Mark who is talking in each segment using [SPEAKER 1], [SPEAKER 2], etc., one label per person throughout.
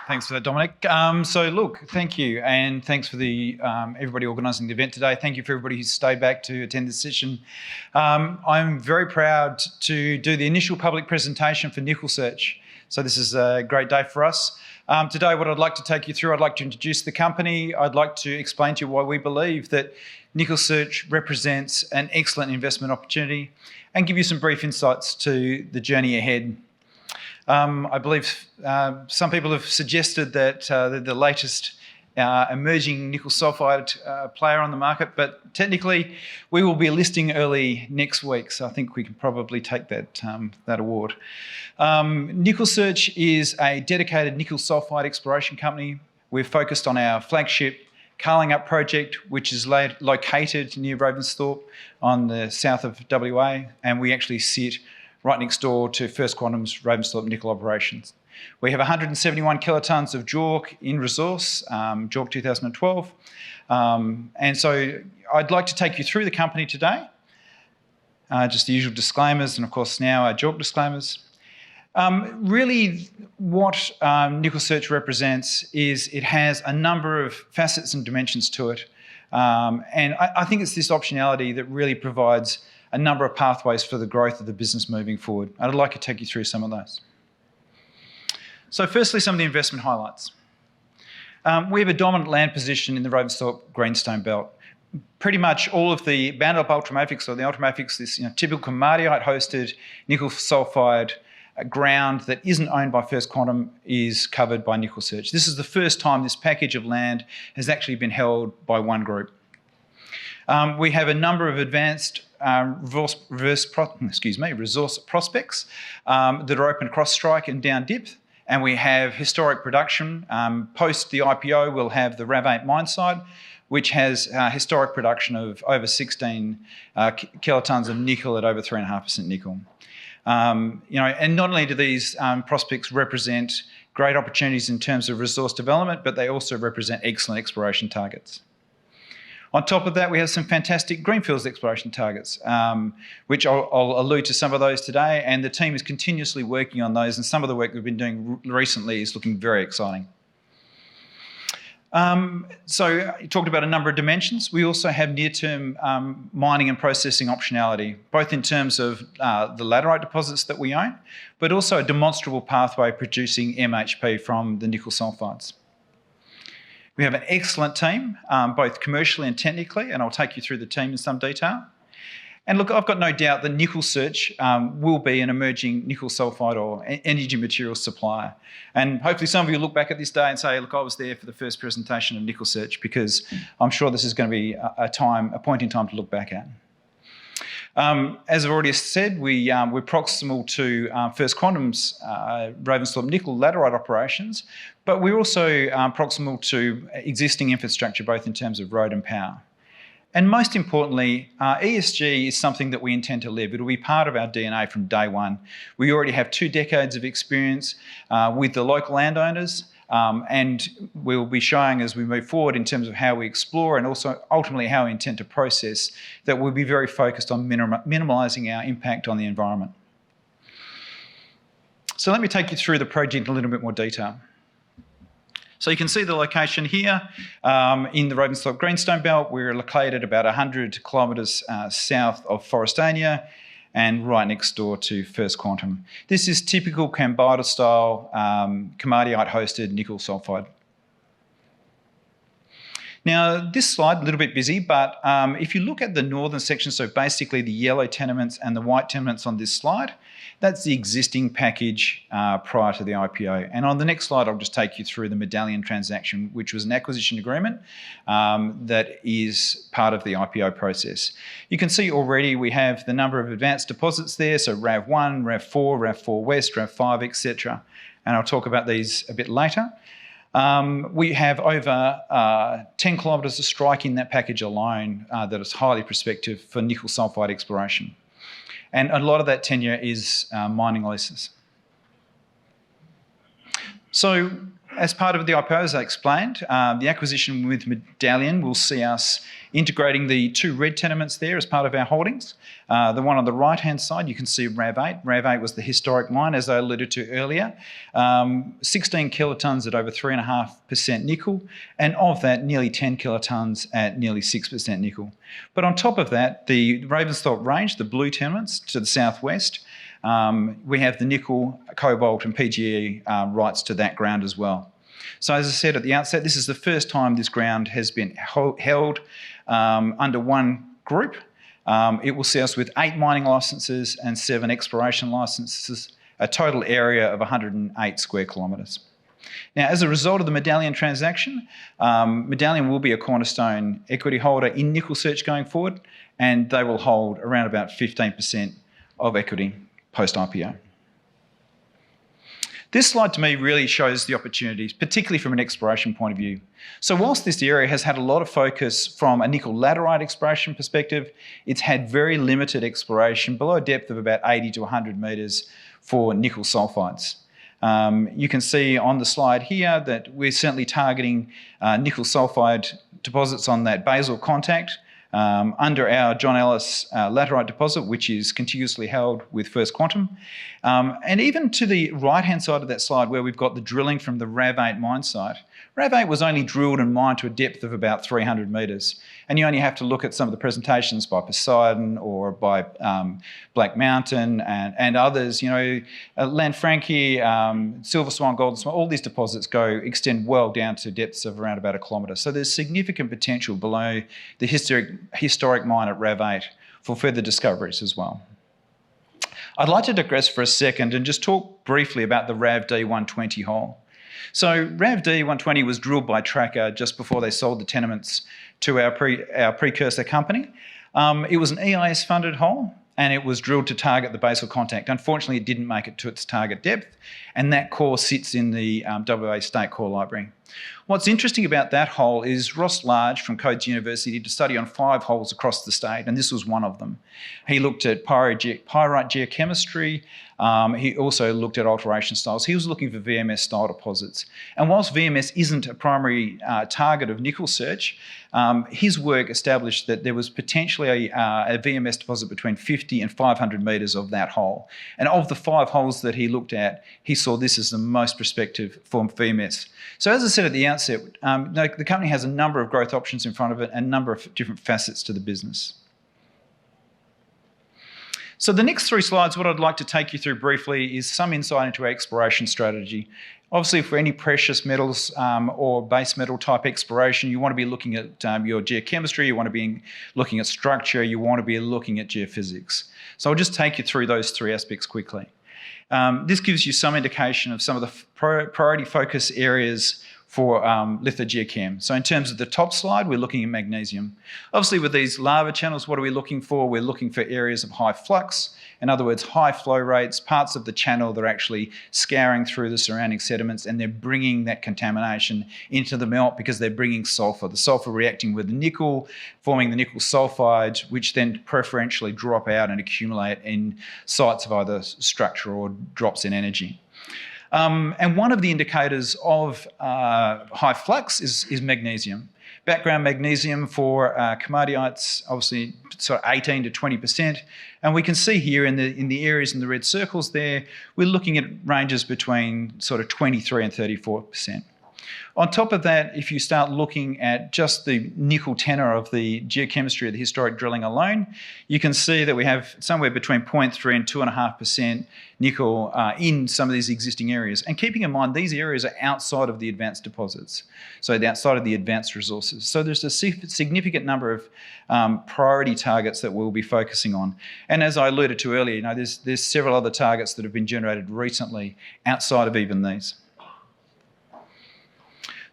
[SPEAKER 1] Thanks for that, Dominic. So look, thank you, and thanks for the everybody organising the event today. Thank you for everybody who's stayed back to attend this session. I'm very proud to do the initial public presentation for NickelSearch. So this is a great day for us. Today, what I'd like to take you through, I'd like to introduce the company. I'd like to explain to you why we believe that NickelSearch represents an excellent investment opportunity and give you some brief insights to the journey ahead. I believe some people have suggested that the latest emerging nickel sulphide player on the market, but technically we will be listing early next week, so I think we can probably take that, that award. NickelSearch is a dedicated nickel sulphide exploration company. We're focused on our flagship Carlingup project, which is located near Ravensthorpe on the south of WA, and we actually sit right next door to First Quantum's Ravensthorpe nickel operations. We have 171 kilotons of JORC in resource, JORC 2012. And so I'd like to take you through the company today. Just the usual disclaimers, and of course now our JORC disclaimers. Really what NickelSearch represents is it has a number of facets and dimensions to it. And I think it's this optionality that really provides a number of pathways for the growth of the business moving forward. I'd like to take you through some of those. So firstly, some of the investment highlights. We have a dominant land position in the Ravensthorpe greenstone belt. Pretty much all of the bounded ultramafics, or the ultramafics, this typical komatiite-hosted nickel sulphide ground that isn't owned by First Quantum, is covered by NickelSearch. This is the first time this package of land has actually been held by one group. We have a number of advanced resource prospects that are open cross strike and down dip, and we have historic production. Post the IPO, we'll have the Rav8 mine site, which has historic production of over 16 kilotons of nickel at over 3.5% nickel. And not only do these prospects represent great opportunities in terms of resource development, but they also represent excellent exploration targets. On top of that, we have some fantastic greenfields exploration targets, which I'll allude to some of those today, and the team is continuously working on those, and some of the work we've been doing recently is looking very exciting. So you talked about a number of dimensions. We also have near-term mining and processing optionality, both in terms of the laterite deposits that we own, but also a demonstrable pathway producing MHP from the nickel sulphides. We have an excellent team, both commercially and technically, and I'll take you through the team in some detail. And look, I've got no doubt that NickelSearch will be an emerging nickel sulphide or energy materials supplier. And hopefully some of you look back at this day and say, look, I was there for the first presentation of NickelSearch, because I'm sure this is going to be a point in time to look back at. As I've already said, we're proximal to First Quantum's Ravensthorpe nickel laterite operations, but we're also proximal to existing infrastructure, both in terms of road and power. And most importantly, ESG is something that we intend to live. It'll be part of our DNA from day one. We already have 2 decades of experience with the local landowners, and we'll be showing as we move forward in terms of how we explore and also ultimately how we intend to process, that we'll be very focused on minimising our impact on the environment. So let me take you through the project in a little bit more detail. So you can see the location here in the Ravensthorpe greenstone belt. We're located about 100 kilometres south of Forestania and right next door to First Quantum. This is typical Kambalda style komatiite-hosted nickel sulphide. Now, this slide, a little bit busy, but if you look at the northern section, so basically the yellow tenements and the white tenements on this slide, that's the existing package prior to the IPO. And on the next slide, I'll just take you through the Medallion transaction, which was an acquisition agreement that is part of the IPO process. You can see already we have the number of advanced deposits there, so RAV1, RAV4, RAV4 West, RAV5, etc. And I'll talk about these a bit later. We have over 10 kilometres of strike in that package alone that is highly prospective for nickel sulphide exploration. And a lot of that tenure is mining leases. So As part of the IPO, as I explained, the acquisition with Medallion will see us integrating the 2 red tenements there as part of our holdings. The one on the right-hand side, you can see RAV8. RAV8 was the historic mine, as I alluded to earlier. 16 kilotons at over 3.5% nickel, and of that, nearly 10 kilotons at nearly 6% nickel. But on top of that, the Ravensthorpe range, the blue tenements to the southwest, we have the nickel, cobalt and PGE rights to that ground as well. So as I said at the outset, this is the first time this ground has been held under one group. It will see us with 8 mining licences and 7 exploration licences, a total area of 108 square kilometres. Now, as a result of the Medallion transaction, Medallion will be a cornerstone equity holder in NickelSearch going forward, and they will hold around about 15% of equity post-IPO. This slide to me really shows the opportunities, particularly from an exploration point of view. So whilst this area has had a lot of focus from a nickel laterite exploration perspective, it's had very limited exploration below a depth of about 80 to 100 metres for nickel sulphides. You can see on the slide here that we're certainly targeting nickel sulphide deposits on that basal contact under our John Ellis laterite deposit, which is contiguously held with First Quantum. And even to the right-hand side of that slide where we've got the drilling from the RAV8 mine site, RAV8 was only drilled and mined to a depth of about 300 metres. And you only have to look at some of the presentations by Poseidon or by Black Mountain and others. You know, Lanfranchi, Silver Swan, Golden Swan, all these deposits extend well down to depths of around about 1 kilometre. So there's significant potential below the historic mine at RAV8 for further discoveries as well. I'd like to digress for a second and just talk briefly about the RAV-D120 hole. So RAV-D120 was drilled by Tracker just before they sold the tenements to our precursor company. It was an EIS-funded hole, and it was drilled to target the basal contact. Unfortunately, it didn't make it to its target depth, and that core sits in the WA State Core Library. What's interesting about that hole is Ross Large from Coates University did a study on 5 holes across the state, and this was one of them. He looked at pyrite geochemistry. He also looked at alteration styles. He was looking for VMS-style deposits. And whilst VMS isn't a primary target of NickelSearch, his work established that there was potentially a VMS deposit between 50 and 500 metres of that hole. And of the 5 holes that he looked at, he saw this as the most prospective for VMS. So as I said at the outset, the company has a number of growth options in front of it and a number of different facets to the business. So the next 3 slides, what I'd like to take you through briefly is some insight into our exploration strategy. Obviously, for any precious metals or base metal type exploration, you want to be looking at your geochemistry, you want to be looking at structure, you want to be looking at geophysics. So I'll just take you through those 3 aspects quickly. This gives you some indication of some of the priority focus areas for lithogeochem. So in terms of the top slide, we're looking at magnesium. Obviously with these lava channels, what are we looking for? We're looking for areas of high flux, in other words, high flow rates, parts of the channel that are actually scouring through the surrounding sediments, and they're bringing that contamination into the melt because they're bringing sulphur. The sulphur reacting with the nickel, forming the nickel sulphide, which then preferentially drop out and accumulate in sites of either structure or drops in energy. And one of the indicators of high flux is magnesium. Background magnesium for komatiites, obviously sort of 18 to 20%. And we can see here in the areas in the red circles there, we're looking at ranges between sort of 23 and 34%. On top of that, if you start looking at just the nickel tenor of the geochemistry of the historic drilling alone, you can see that we have somewhere between 0.3 and 2.5% nickel in some of these existing areas. And keeping in mind, these areas are outside of the advanced deposits, so they're outside of the advanced resources. So there's a significant number of priority targets that we'll be focusing on. And as I alluded to earlier, there's several other targets that have been generated recently outside of even these.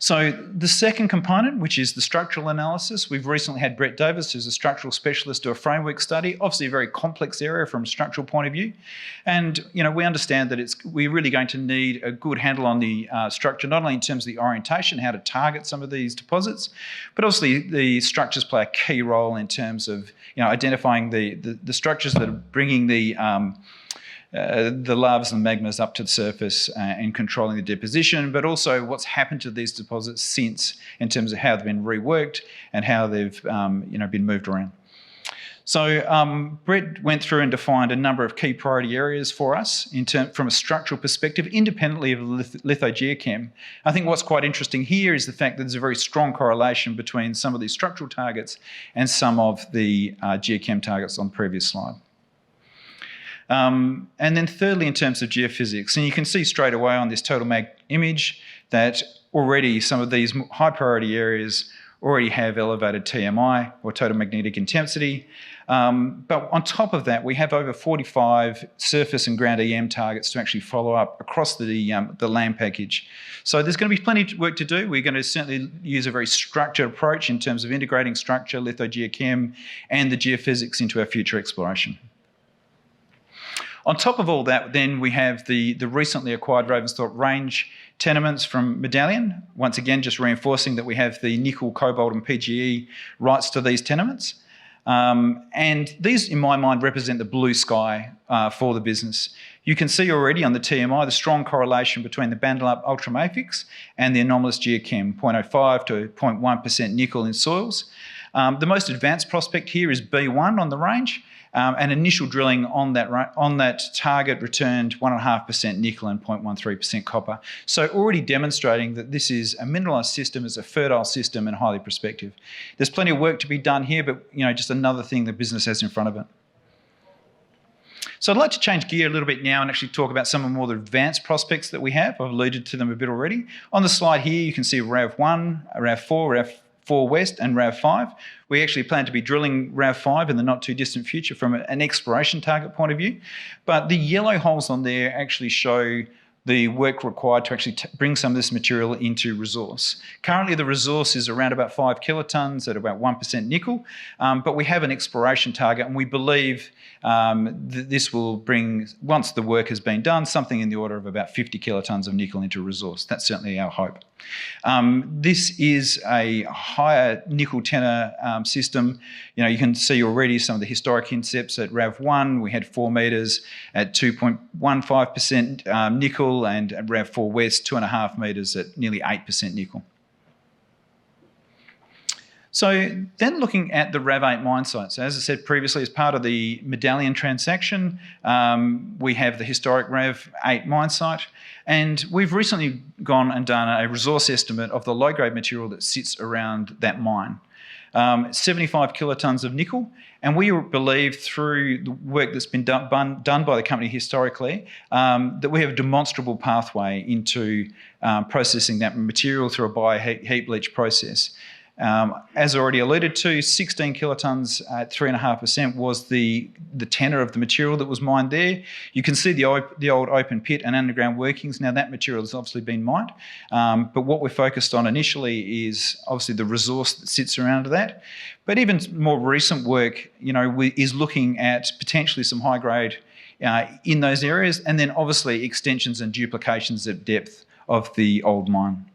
[SPEAKER 1] So the second component, which is the structural analysis, we've recently had Brett Davis, who's a structural specialist, do a framework study, obviously a very complex area from a structural point of view. And we understand that we're really going to need a good handle on the structure, not only in terms of the orientation, how to target some of these deposits, but obviously the structures play a key role in terms of identifying the structures that are bringing the the lavas and magmas up to the surface and controlling the deposition, but also what's happened to these deposits since in terms of how they've been reworked and how they've been moved around. So Brett went through and defined a number of key priority areas for us from a structural perspective, independently of lithogeochem. I think what's quite interesting here is the fact that there's a very strong correlation between some of these structural targets and some of the geochem targets on the previous slide. And then thirdly, in terms of geophysics, and you can see straight away on this total mag image that already some of these high priority areas already have elevated TMI, or total magnetic intensity. But on top of that, we have over 45 surface and ground EM targets to actually follow up across the land package. So there's going to be plenty of work to do. We're going to certainly use a very structured approach in terms of integrating structure, lithogeochem, and the geophysics into our future exploration. On top of all that, then we have the recently acquired Ravensthorpe range tenements from Medallion. Once again, just reinforcing that we have the nickel, cobalt and PGE rights to these tenements. And these, in my mind, represent the blue sky for the business. You can see already on the TMI the strong correlation between the Bandalup ultramafics and the anomalous geochem, 0.05 to 0.1% nickel in soils. The most advanced prospect here is B1 on the range, and initial drilling on that target returned 1.5% nickel and 0.13% copper. So already demonstrating that this is a mineralised system, it's a fertile system and highly prospective. There's plenty of work to be done here, but just another thing the business has in front of it. So I'd like to change gear a little bit now and actually talk about some of the more advanced prospects that we have. I've alluded to them a bit already. On the slide here, you can see RAV1, RAV4, RAV4 West and RAV5. We actually plan to be drilling RAV5 in the not too distant future from an exploration target point of view. But the yellow holes on there actually show the work required to actually bring some of this material into resource. Currently the resource is around about 5 kilotons at about 1% nickel, but we have an exploration target and we believe that this will bring, once the work has been done, something in the order of about 50 kilotons of nickel into resource. That's certainly our hope. This is a higher nickel tenor system. You can see already some of the historic intercepts at RAV1. We had 4 metres at 2.15% nickel, and at RAV4 West 2.5 metres at nearly 8% nickel. So then looking at the RAV8 mine site. So as I said previously, as part of the Medallion transaction, we have the historic RAV8 mine site, and we've recently gone and done a resource estimate of the low-grade material that sits around that mine. 75 kilotons of nickel, and we believe through the work that's been done by the company historically that we have a demonstrable pathway into processing that material through a bi-heap leach process. As already alluded to, 16 kilotons at 3.5% was the tenor of the material that was mined there. You can see the old open pit and underground workings. Now that material has obviously been mined, but what we're focused on initially is obviously the resource that sits around that. But even more recent work, is looking at potentially some high grade in those areas, and then obviously extensions and duplications at depth of the old mine.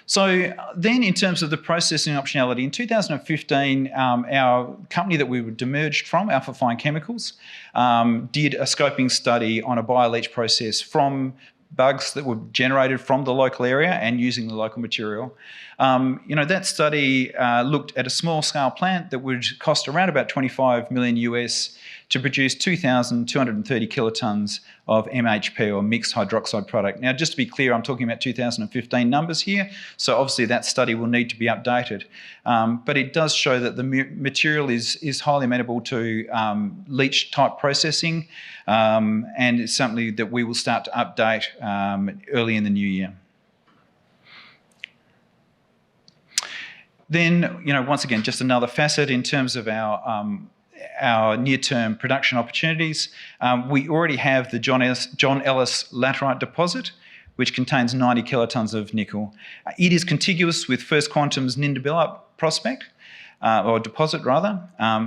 [SPEAKER 1] So then in terms of the processing optionality, in 2015, our company that we were demerged from, Alpha Fine Chemicals, did a scoping study on a bioleach process from bugs that were generated from the local area and using the local material. That study looked at a small scale plant that would cost around about 25 million US to produce 2,230 kilotons of MHP, or mixed hydroxide product. Now, just to be clear, I'm talking about 2015 numbers here, so obviously that study will need to be updated. But it does show that the material is highly amenable to leach type processing, and it's something that we will start to update early in the new year. Then, once again, just another facet in terms of our near-term production opportunities. We already have the John Ellis Laterite deposit, which contains 90 kilotons of nickel. It is contiguous with First Quantum's Nindabillup prospect. or deposit rather.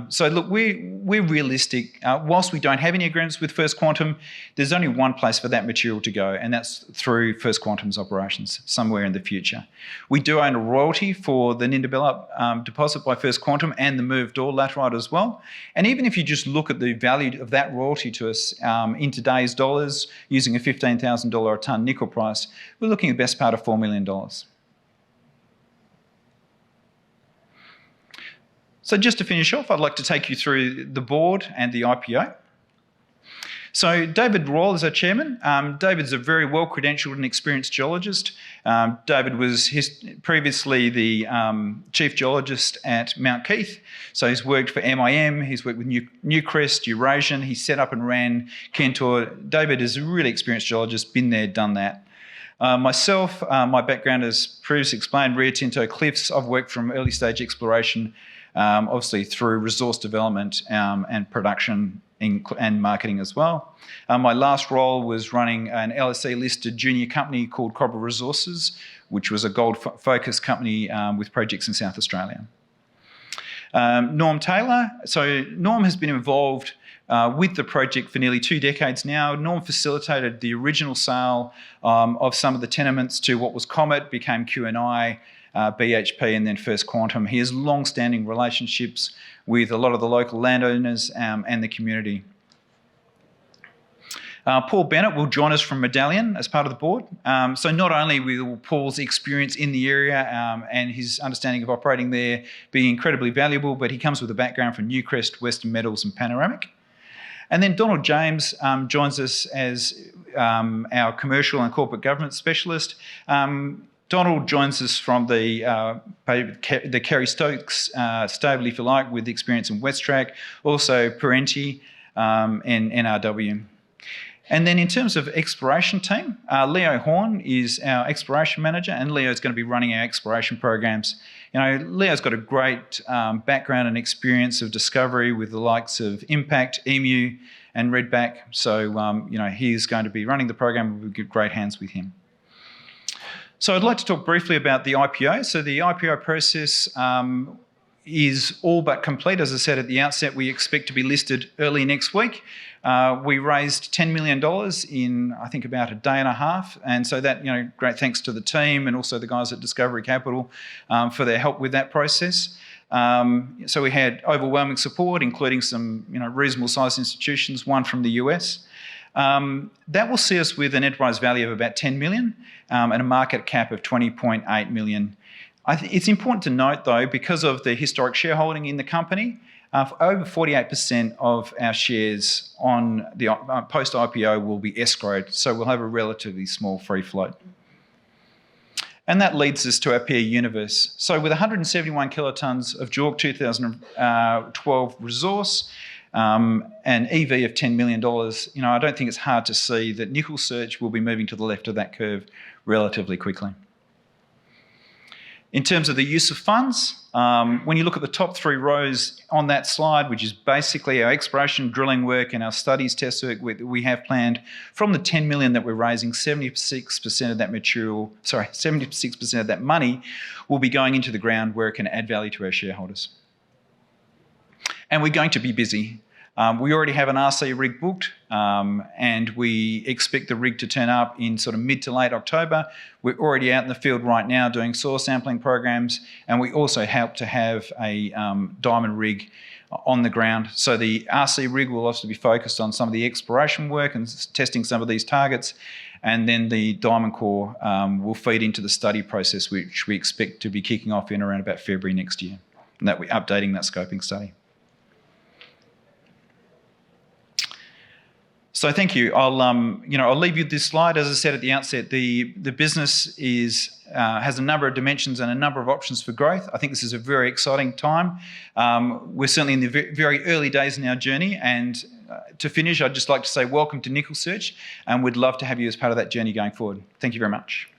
[SPEAKER 1] So look, we're realistic. Whilst we don't have any agreements with First Quantum, there's only one place for that material to go, and that's through First Quantum's operations somewhere in the future. We do own a royalty for the Ninderbeller deposit by First Quantum and the Merv Door laterite as well. And even if you just look at the value of that royalty to us in today's dollars, using a $15,000 a tonne nickel price, we're looking at the best part of $4 million. So just to finish off, I'd like to take you through the board and the IPO. So David Royal is our chairman. David's a very well-credentialed and experienced geologist. David was previously the chief geologist at Mount Keith. So he's worked for MIM, he's worked with Newcrest, Eurasian, he set up and ran Kentor. David is a really experienced geologist, been there, done that. Myself, my background is previously explained, Rio Tinto, Cliffs. I've worked from early stage exploration, obviously through resource development and production and marketing as well. My last role was running an LSE-listed junior company called Cobra Resources, which was a gold-focused company with projects in South Australia. Norm Taylor. So Norm has been involved with the project for nearly 2 decades now. Norm facilitated the original sale of some of the tenements to what was Comet, became QNI, BHP and then First Quantum. He has long-standing relationships with a lot of the local landowners and the community. Paul Bennett will join us from Medallion as part of the board. So not only will Paul's experience in the area and his understanding of operating there be incredibly valuable, but he comes with a background from Newcrest, Western Metals and Panoramic. And then Donald James joins us as our commercial and corporate governance specialist. Donald joins us from the Kerry Stokes stable, if you like, with experience in Westrac, also Parenti and NRW. And then in terms of exploration team, Leo Horn is our exploration manager, and Leo's going to be running our exploration programs. You know, Leo's got a great background and experience of discovery with the likes of Impact, Emu and Redback. So, you know, he's going to be running the program. We'll get great hands with him. So I'd like to talk briefly about the IPO. So the IPO process is all but complete. As I said at the outset, we expect to be listed early next week. We raised $10 million in, I think, about a day and a half. And so that, you know, great thanks to the team and also the guys at Discovery Capital for their help with that process. So we had overwhelming support, including some, you know, reasonable sized institutions, one from the US. That will see us with an enterprise value of about 10 million and a market cap of 20.8 million. It's important to note, though, because of the historic shareholding in the company, over 48% of our shares on the post-IPO will be escrowed, so we'll have a relatively small free float. And that leads us to our peer universe. So with 171 kilotons of JORC 2012 resource, an EV of $10 million, you know, I don't think it's hard to see that NickelSearch will be moving to the left of that curve relatively quickly. In terms of the use of funds, when you look at the top 3 rows on that slide, which is basically our exploration drilling work and our studies test work we have planned, from the 10 million that we're raising, 76% of that material, 76% of that money will be going into the ground where it can add value to our shareholders. And we're going to be busy. We already have an RC rig booked and we expect the rig to turn up in sort of mid to late October. We're already out in the field right now doing soil sampling programs, and we also help to have a diamond rig on the ground. So the RC rig will also be focused on some of the exploration work and testing some of these targets, and then the diamond core will feed into the study process, which we expect to be kicking off in around about February next year, and that we're updating that scoping study. So thank you. I'll leave you with this slide. As I said at the outset, the business has a number of dimensions and a number of options for growth. I think this is a very exciting time. We're certainly in the very early days in our journey. And to finish, I'd just like to say welcome to NickelSearch, and we'd love to have you as part of that journey going forward. Thank you very much.